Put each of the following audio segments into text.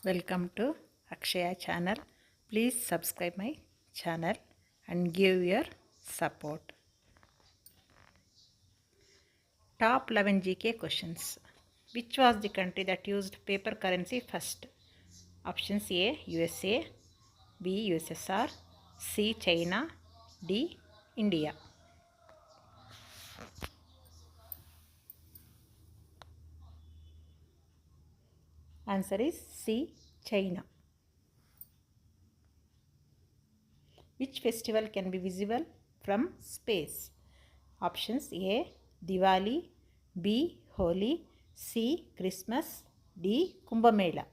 Welcome to Akshaya channel. Please subscribe my channel and give your support. Top 11 GK questions. Which was the country that used paper currency first? Options A. USA, B. USSR, C. China, D. India. Answer is C. China. Which festival can be visible from space? Options A. Diwali, B. Holi, C. Christmas, D. Kumbh Mela.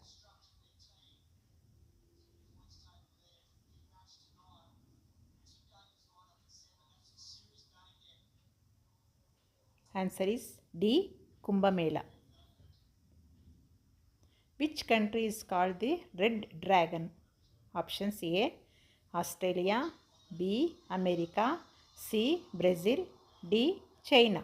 Answer is D. Kumbh Mela. Which country is called the Red Dragon? Options A. Australia, B. America, C. Brazil, D. China.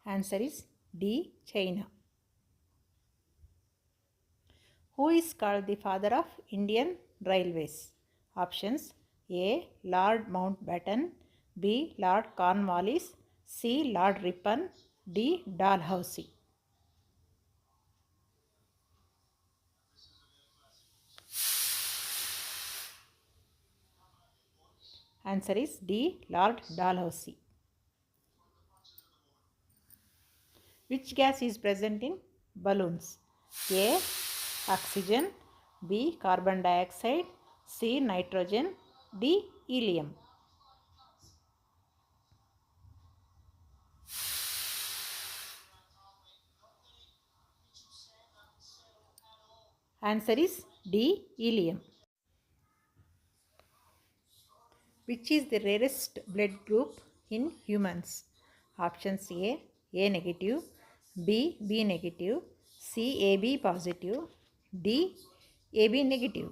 Answer is D. China. Who is called the father of Indian Railways? Options A. Lord Mountbatten, B. Lord Cornwallis, C. Lord Ripon, D. Dalhousie. Answer is D. Lord Dalhousie. Which gas is present in balloons? A. Oxygen, B. Carbon dioxide, C. Nitrogen, D. Helium. Answer is D. Helium. Which is the rarest blood group in humans? Options A. A negative, B. B negative, C. AB positive, D. AB negative.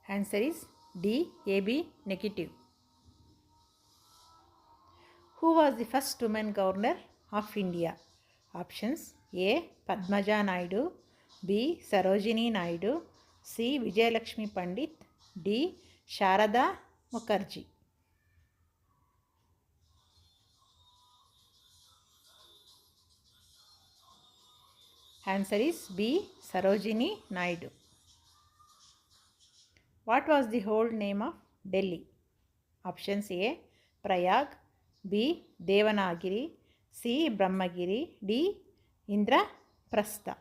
Answer is D. AB negative. Who was the first woman governor of India? Options A. Padmaja Naidu, B. Sarojini Naidu, C. Vijayalakshmi Pandit, D. Sharada Mukherjee. Answer is B. Sarojini Naidu. What was the whole name of Delhi? Options A. Prayag, B. Devanagiri, C. Brahmagiri, D. Indraprastha.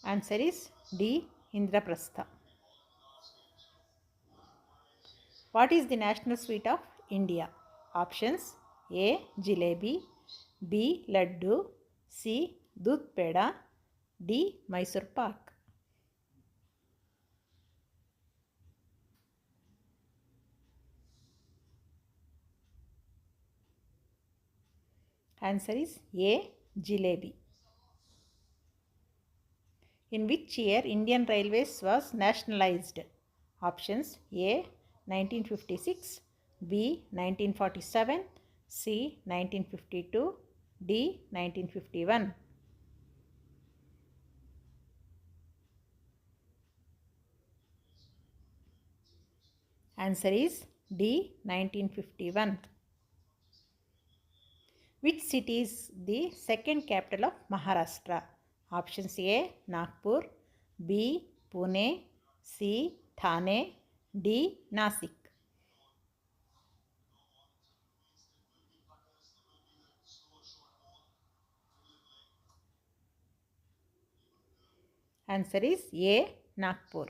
Answer is D. Indraprastha. What is the national sweet of India? Options A. Jalebi, B. Laddu, C. Dudh Peda, D. Mysore Pak. Answer is A. Jalebi. In which year Indian Railways was nationalized? Options A. 1956, B. 1947, C. 1952, D. 1951. Answer is D. 1951. Which city is the second capital of Maharashtra? Options A. Nagpur, B. Pune, C. Thane, D. Nasik. Answer is A. Nagpur.